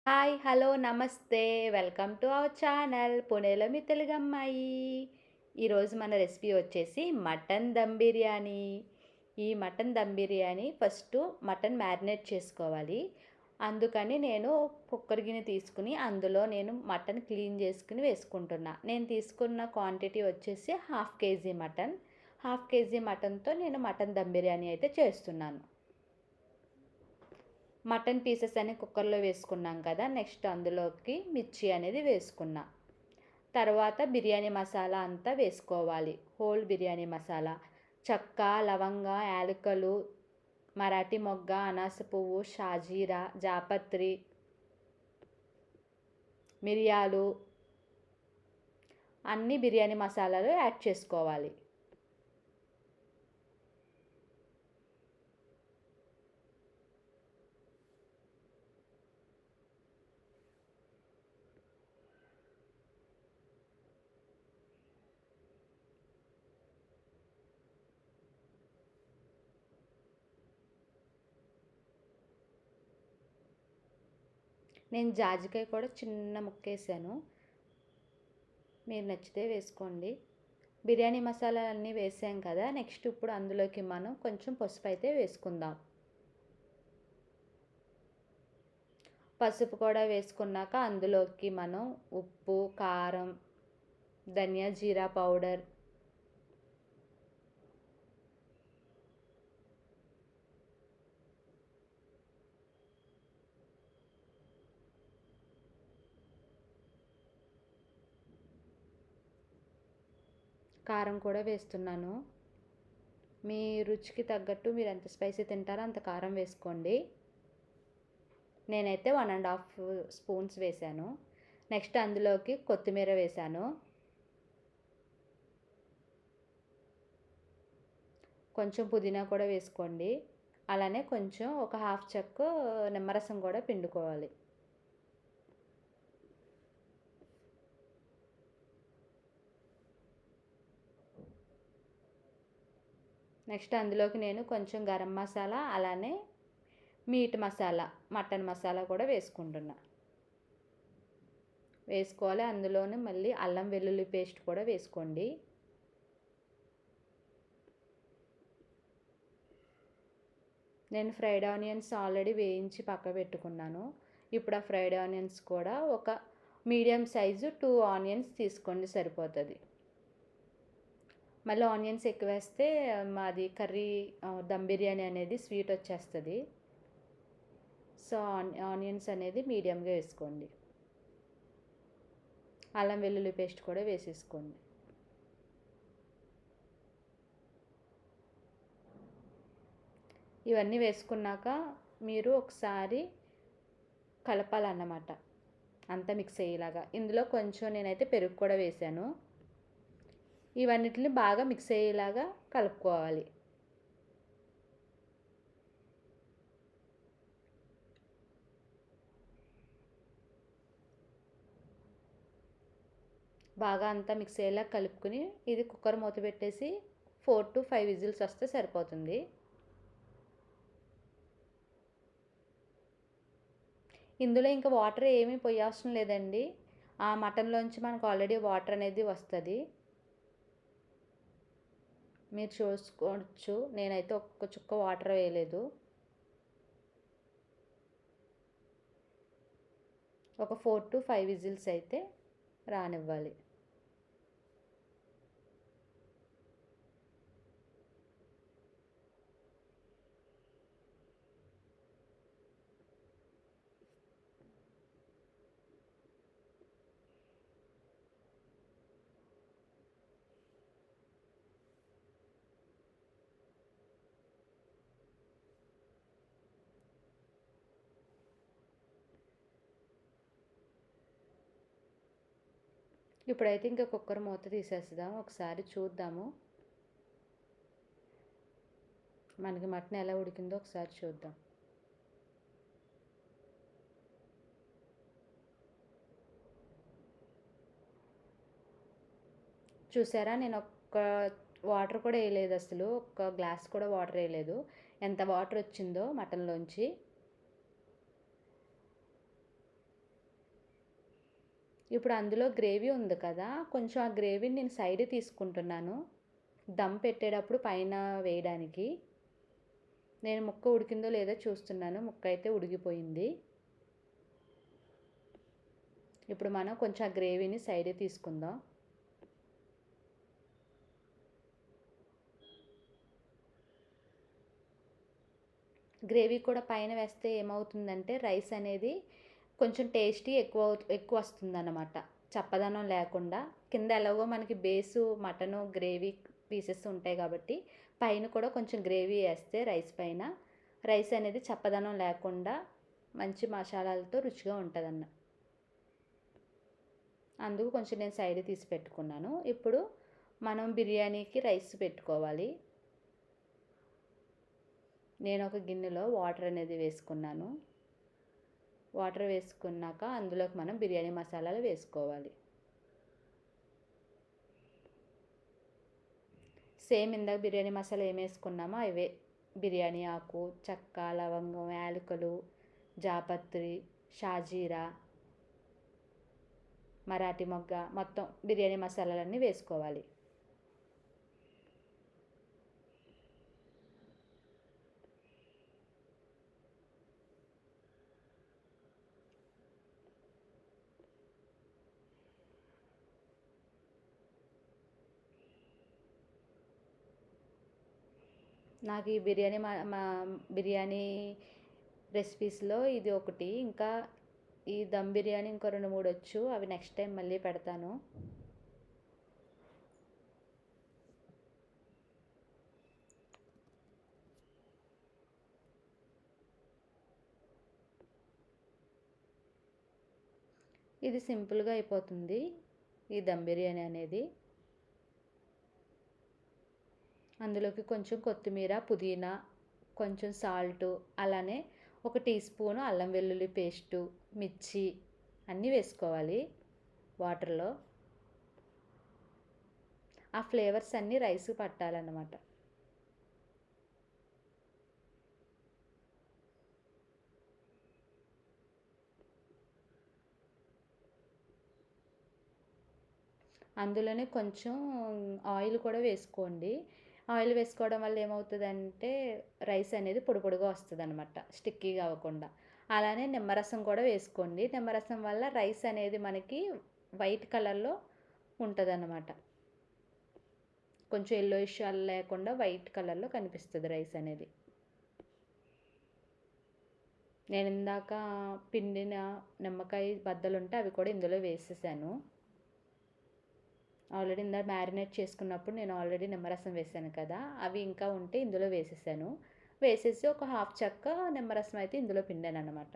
Hi! Hello! నమస్తే! Welcome to our channel పుణేలో మీ తెలుగమ్మాయి. ఈరోజు మన రెసిపీ వచ్చేసి మటన్ దమ్ బిర్యానీ. ఈ mutton dum biryani first mutton marinate చేసుకోవాలి. అందుకని నేను కుక్కర్ గిన్నె తీసుకుని అందులో నేను మటన్ క్లీన్ చేసుకుని వేసుకుంటున్నా. నేను తీసుకున్న క్వాంటిటీ వచ్చేసి half KG mutton. Half KG మటన్‌తో నేను మటన్ దమ్ బిర్యానీ అయితే చేస్తున్నాను. మటన్ పీసెస్ అన్ని కుక్కర్లో వేసుకున్నాం కదా, నెక్స్ట్ అందులోకి మిర్చి అనేది వేసుకున్నా. తర్వాత బిర్యానీ మసాలా అంతా వేసుకోవాలి. హోల్ బిర్యానీ మసాలా, చెక్క, లవంగ, యాలకులు, మరాఠీ మొగ్గ, అనాస పువ్వు, షాజీరా, జాపత్రి, మిరియాలు అన్ని బిర్యానీ మసాలాలు యాడ్ చేసుకోవాలి. నేను జాజికాయ కూడా చిన్న ముక్కేసాను. మీరు నచ్చితే వేసుకోండి. బిర్యానీ మసాలాలన్నీ వేసాం కదా, నెక్స్ట్ ఇప్పుడు అందులోకి మనం కొంచెం పసుపు అయితే వేసుకుందాం. పసుపు కూడా వేసుకున్నాక అందులోకి మనం ఉప్పు, కారం, ధనియా జీరా పౌడర్, కారం కూడా వేస్తున్నాను. మీ రుచికి తగ్గట్టు మీరు ఎంత స్పైసీ తింటారో అంత కారం వేసుకోండి. నేనైతే 1½ స్పూన్స్ వేశాను. నెక్స్ట్ అందులోకి కొత్తిమీర వేశాను. కొంచెం పుదీనా కూడా వేసుకోండి. అలానే కొంచెం ఒక హాఫ్ చెక్క నిమ్మరసం కూడా పిండుకోవాలి. నెక్స్ట్ అందులోకి నేను కొంచెం గరం మసాలా, అలానే మీట్ మసాలా, మటన్ మసాలా కూడా వేసుకుంటున్నా. వేసుకోవాలి. అందులోనే మళ్ళీ అల్లం వెల్లుల్లి పేస్ట్ కూడా వేసుకోండి. నేను ఫ్రైడ్ ఆనియన్స్ ఆల్రెడీ వేయించి పక్క పెట్టుకున్నాను. ఇప్పుడు ఆ ఫ్రైడ్ ఆనియన్స్ కూడా ఒక మీడియం సైజు 2 ఆనియన్స్ తీసుకోండి, సరిపోతుంది. మళ్ళీ ఆనియన్స్ ఎక్కువ వేస్తే మాది కర్రీ దమ్ బిర్యానీ అనేది స్వీట్ వచ్చేస్తుంది. సో ఆనియన్స్ అనేది మీడియంగా వేసుకోండి. అల్లం వెల్లుల్లి పేస్ట్ కూడా వేసేసుకోండి. ఇవన్నీ వేసుకున్నాక మీరు ఒకసారి కలపాలన్నమాట, అంతా మిక్స్ అయ్యేలాగా. ఇందులో కొంచెం నేనైతే పెరుగు కూడా వేసాను. ఇవన్నిటిని బాగా మిక్స్ అయ్యేలాగా కలుపుకోవాలి. బాగా అంతా మిక్స్ అయ్యేలా కలుపుకుని ఇది కుక్కర్ మూత పెట్టేసి 4 to 5 విజిల్స్ వస్తే సరిపోతుంది. ఇందులో ఇంకా వాటర్ ఏమీ పోయవసరం లేదండి. ఆ మటన్లోంచి మనకు ఆల్రెడీ వాటర్ అనేది వస్తుంది. మీరు చూసుకోవచ్చు, నేనైతే ఒక్క చుక్క వాటర్ వేయలేదు. ఒక 4 to 5 విజిల్స్ అయితే రానివ్వాలి. ఇప్పుడైతే ఇంకా కుక్కర్ మూత తీసేద్దాం, ఒకసారి చూద్దాము. మనకి మటన్ ఎలా ఉడికిందో ఒకసారి చూద్దాం. చూసారా, నేను ఒక్క వాటర్ కూడా వేయలేదు, అసలు ఒక్క గ్లాస్ కూడా వాటర్ వేయలేదు. ఎంత వాటర్ వచ్చిందో మటన్లోంచి. ఇప్పుడు అందులో గ్రేవీ ఉంది కదా, కొంచెం ఆ గ్రేవీని నేను సైడ్ తీసుకుంటున్నాను దమ్ పెట్టేటప్పుడు పైన వేయడానికి. నేను ముక్క ఉడికిందో లేదో చూస్తున్నాను. ముక్క అయితే ఉడికిపోయింది. ఇప్పుడు మనం కొంచెం ఆ గ్రేవీని సైడ్ తీసుకుందాం. గ్రేవీ కూడా పైన వేస్తే ఏమవుతుందంటే రైస్ అనేది కొంచెం టేస్టీ ఎక్కువ వస్తుందన్నమాట, చప్పదనం లేకుండా. కింద ఎలాగో మనకి బేసు మటను గ్రేవీ పీసెస్ ఉంటాయి కాబట్టి పైన కూడా కొంచెం గ్రేవీ వేస్తే రైస్ అనేది చప్పదనం లేకుండా మంచి మసాలాలతో రుచిగా ఉంటుందన్న. అందుకు కొంచెం నేను సైడ్ తీసి పెట్టుకున్నాను. ఇప్పుడు మనం బిర్యానీకి రైస్ పెట్టుకోవాలి. నేను ఒక గిన్నెలో వాటర్ అనేది వేసుకున్నాను. వాటర్ వేసుకున్నాక అందులోకి మనం బిర్యానీ మసాలాలు వేసుకోవాలి. సేమ్ ఇందాక బిర్యానీ మసాలా ఏం వేసుకున్నామో అవే. బిర్యానీ ఆకు, చెక్క, లవంగం, యాలకులు, జాపత్రి, షాజీరా, మరాఠీ మొగ్గ, మొత్తం బిర్యానీ మసాలాలన్నీ వేసుకోవాలి. నాకు ఈ బిర్యానీ రెసిపీస్లో ఇది ఒకటి. ఇంకా ఈ దమ్ బిర్యానీ ఇంకో 2, 3 వచ్చు. అవి నెక్స్ట్ టైం మళ్ళీ పెడతాను. ఇది సింపుల్గా అయిపోతుంది ఈ దమ్ బిర్యానీ అనేది. అందులోకి కొంచెం కొత్తిమీర, పుదీనా, కొంచెం సాల్టు, అలానే 1 టీ స్పూను అల్లం వెల్లుల్లి పేస్టు, మిర్చి అన్నీ వేసుకోవాలి వాటర్లో. ఆ ఫ్లేవర్స్ అన్నీ రైస్కి పట్టాలన్నమాట. అందులోనే కొంచెం ఆయిల్ కూడా వేసుకోండి. ఆయిల్ వేసుకోవడం వల్ల ఏమవుతుందంటే రైస్ అనేది పొడి పొడిగా వస్తుంది అనమాట, స్టిక్కీగా అవ్వకుండా. అలానే నిమ్మరసం కూడా వేసుకోండి. నిమ్మరసం వల్ల రైస్ అనేది మనకి వైట్ కలర్లో ఉంటుంది అన్నమాట. కొంచెం ఎల్లోయిష్ లేకుండా వైట్ కలర్లో కనిపిస్తుంది రైస్ అనేది. నేను ఇందాక పిండిన నిమ్మకాయ బద్దలు ఉంటే అవి కూడా ఇందులో వేసేసాను. ఆల్రెడీ ఇందాక మ్యారినేట్ చేసుకున్నప్పుడు నేను ఆల్రెడీ నిమ్మరసం వేసాను కదా, అవి ఇంకా ఉంటే ఇందులో వేసేసాను. వేసేసి ఒక హాఫ్ చెక్క నిమ్మరసం అయితే ఇందులో పిండాను అనమాట.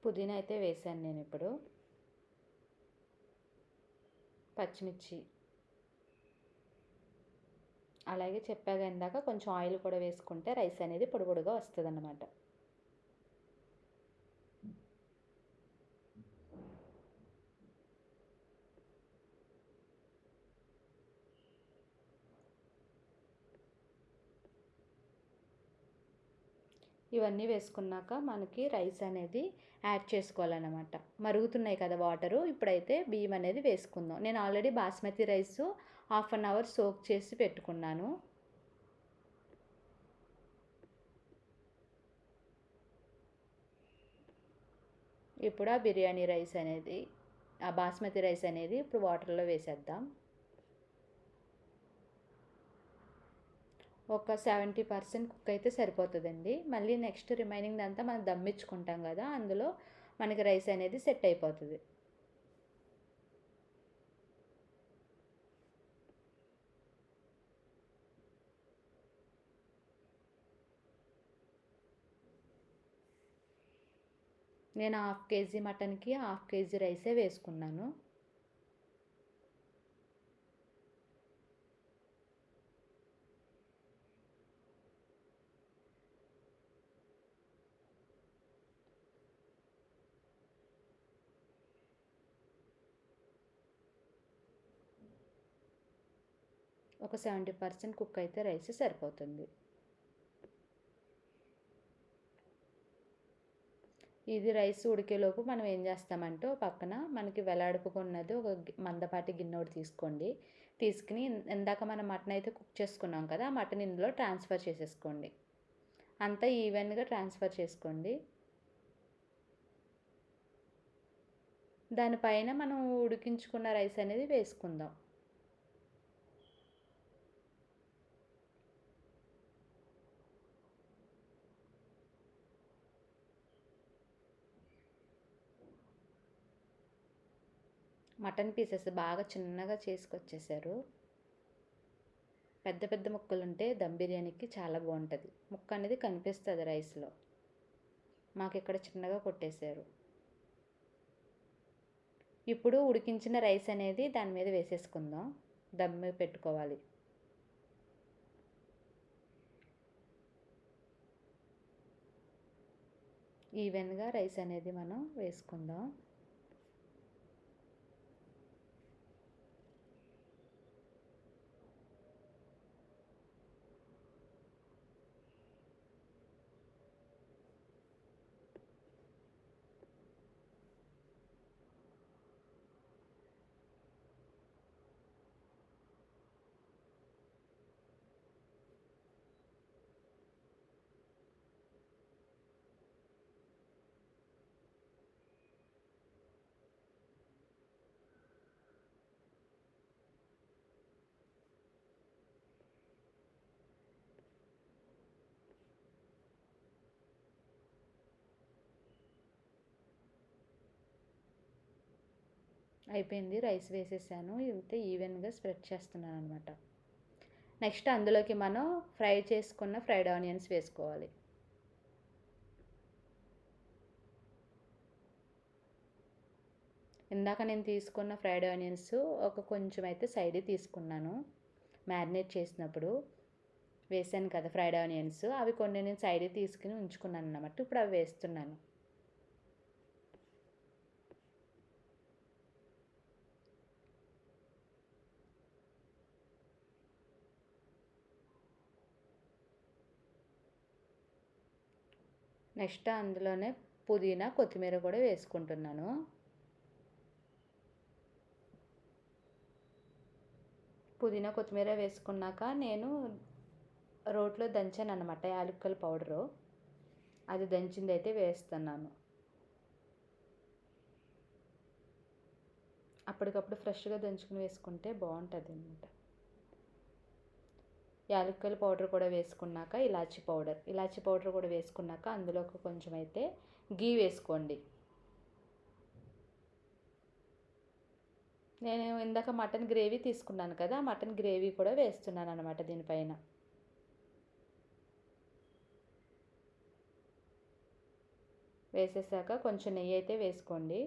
పుదీనా అయితే వేసాను నేను ఇప్పుడు. పచ్చిమిర్చి, అలాగే చెప్పాగా ఇందాక కొంచెం ఆయిల్ కూడా వేసుకుంటే రైస్ అనేది పొడి పొడిగా వస్తుంది అన్నమాట. ఇవన్నీ వేసుకున్నాక మనకి రైస్ అనేది యాడ్ చేసుకోవాలన్నమాట. మరుగుతున్నాయి కదా వాటరు, ఇప్పుడైతే బియ్యం అనేది వేసుకుందాం. నేను already basmati rice 1/2 hour soak చేసి పెట్టుకున్నాను. ఇప్పుడు ఆ బాస్మతి రైస్ అనేది ఇప్పుడు వాటర్లో వేసేద్దాం. ఒక 70% కుక్ అయితే సరిపోతుందండి. మళ్ళీ నెక్స్ట్ రిమైనింగ్ అంతా మనం దమ్మించుకుంటాం కదా, అందులో మనకి రైస్ అనేది సెట్ అయిపోతుంది. నేను 1/2 కేజీ మటన్కి 1/2 కేజీ రైసే వేసుకున్నాను. ఒక 70% కుక్ అయితే రైస్ సరిపోతుంది. ఇది రైస్ ఉడికేలోపు మనం ఏం చేస్తామంటే పక్కన మనకి వెలాడుపుకున్నది ఒక మందపాటి గిన్నె ఒకటి తీసుకోండి. తీసుకుని ఇందాక మనం మటన్ అయితే కుక్ చేసుకున్నాం కదా, ఆ మటన్ ఇందులో ట్రాన్స్ఫర్ చేసేసుకోండి. అంతా ఈవెన్గా ట్రాన్స్ఫర్ చేసుకోండి. దానిపైన మనం ఉడికించుకున్న రైస్ అనేది వేసుకుందాం. మటన్ పీసెస్ బాగా చిన్నగా చేసుకొచ్చేసారు. పెద్ద పెద్ద ముక్కలు ఉంటే దమ్ బిర్యానీకి చాలా బాగుంటుంది. ముక్క అనేది కనిపిస్తుంది రైస్లో. మాకు ఇక్కడ చిన్నగా కొట్టేశారు. ఇప్పుడు ఉడికించిన రైస్ అనేది దాని మీద వేసేసుకుందాం. దమ్ పెట్టుకోవాలి. ఈవెన్గా రైస్ అనేది మనం వేసుకుందాం. అయిపోయింది. రైస్ వేసేసాను. ఇంతే ఈవెన్గా స్ప్రెడ్ చేస్తున్నాను అనమాట. నెక్స్ట్ అందులోకి మనం ఫ్రై చేసుకున్న ఫ్రైడ్ ఆనియన్స్ వేసుకోవాలి. ఇందాక నేను తీసుకున్న ఫ్రైడ్ ఆనియన్స్ ఒక కొంచెం అయితే సైడ్ తీసుకున్నాను. మ్యారినేట్ చేసినప్పుడు వేసాను కదా ఫ్రైడ్ ఆనియన్స్, అవి కొన్ని నేను సైడ్ తీసుకుని ఉంచుకున్నాను అన్నమాట. ఇప్పుడు అవి వేస్తున్నాను. నెక్స్ట్ అందులోనే పుదీనా కొత్తిమీర కూడా వేసుకుంటున్నాను. పుదీనా కొత్తిమీర వేసుకున్నాక నేను రోట్లో దంచాను అనమాట యాలకుల పౌడరు. అది దంచింది అయితే వేస్తున్నాను. అప్పటికప్పుడు ఫ్రెష్గా దంచుకుని వేసుకుంటే బాగుంటుంది అనమాట. యాలకుల పౌడర్ కూడా వేసుకున్నాక ఇలాచీ పౌడర్ కూడా వేసుకున్నాక అందులో కొంచెం అయితే గీ వేసుకోండి. నేను ఇందాక మటన్ గ్రేవీ తీసుకున్నాను కదా, మటన్ గ్రేవీ కూడా వేస్తున్నాను అనమాట దీనిపైన. వేసేసాక కొంచెం నెయ్యి అయితే వేసుకోండి.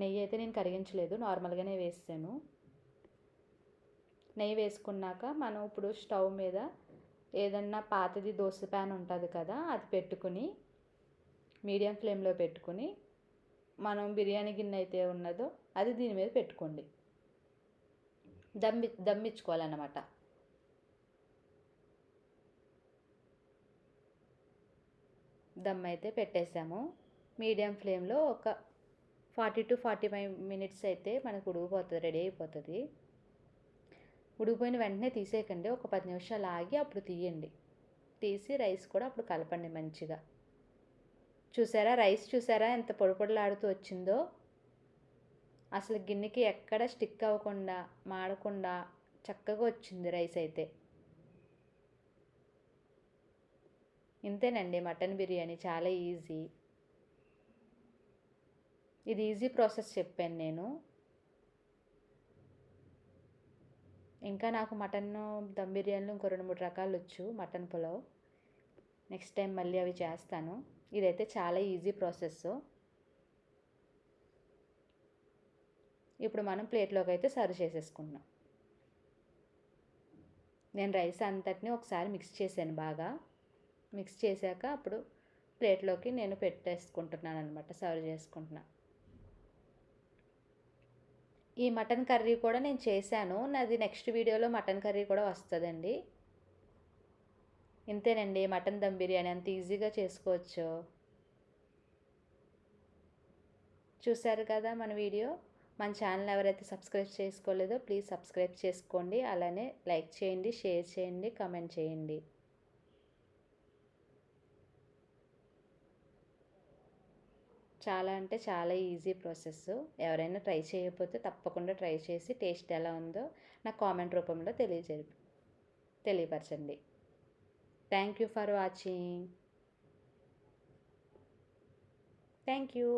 నెయ్యి అయితే నేను కరిగించలేదు, నార్మల్గానే వేసాను. నెయ్యి వేసుకున్నాక మనం ఇప్పుడు స్టవ్ మీద ఏదన్నా పాతది దోశ ప్యాన్ ఉంటుంది కదా, అది పెట్టుకుని మీడియం ఫ్లేమ్లో పెట్టుకుని మనం బిర్యానీ గిన్నె అయితే ఉన్నదో అది దీని మీద పెట్టుకోండి. దమ్మిచ్చుకోవాలన్నమాట. దమ్ అయితే పెట్టేసాము. మీడియం ఫ్లేమ్లో ఒక 40 to 45 మినిట్స్ అయితే మనకు ఉడికిపోతుంది, రెడీ అయిపోతుంది. ఉడికిపోయిన వెంటనే తీసేయకండి, ఒక 10 నిమిషాలు ఆగి అప్పుడు తీయండి. తీసి రైస్ కూడా అప్పుడు కలపండి మంచిగా. రైస్ చూసారా ఎంత పొడి పొడిలాడుతూ వచ్చిందో. అసలు గిన్నెకి ఎక్కడ స్టిక్ అవ్వకుండా మాడకుండా చక్కగా వచ్చింది రైస్ అయితే. ఇంతేనండి మటన్ బిర్యానీ, చాలా ఈజీ. ఇది ఈజీ ప్రాసెస్ చెప్పాను నేను. ఇంకా నాకు మటన్ దమ్ బిర్యానీలో ఇంకో 2-3 రకాలు వచ్చు, మటన్ పులావ్. నెక్స్ట్ టైం మళ్ళీ అవి చేస్తాను. ఇదైతే చాలా ఈజీ ప్రాసెస్. ఇప్పుడు మనం ప్లేట్లోకి అయితే సర్వ్ చేసేసుకున్నాం. నేను రైస్ అంతటిని ఒకసారి మిక్స్ చేశాను బాగా. మిక్స్ చేశాక అప్పుడు ప్లేట్లోకి నేను పెట్టేసుకుంటున్నాను అనమాట, సర్వ్ చేసుకుంటున్నా. ఈ మటన్ కర్రీ కూడా నేను చేశాను. నాది నెక్స్ట్ వీడియోలో మటన్ కర్రీ కూడా వస్తుందండి. ఇంతేనండి, మటన్ దమ్ బిర్యానీ అంత ఈజీగా చేసుకోవచ్చు. చూశారు కదా మన వీడియో. మన ఛానల్ ఎవరైతే సబ్స్క్రైబ్ చేసుకోలేదో ప్లీజ్ సబ్స్క్రైబ్ చేసుకోండి. అలానే లైక్ చేయండి, షేర్ చేయండి, కామెంట్ చేయండి. చాలా అంటే చాలా ఈజీ ప్రాసెస్. ఎవరైనా ట్రై చేయకపోతే తప్పకుండా ట్రై చేసి టేస్ట్ ఎలా ఉందో నాకు కామెంట్ రూపంలో తెలియపరచండి. Thank you for watching. Thank you.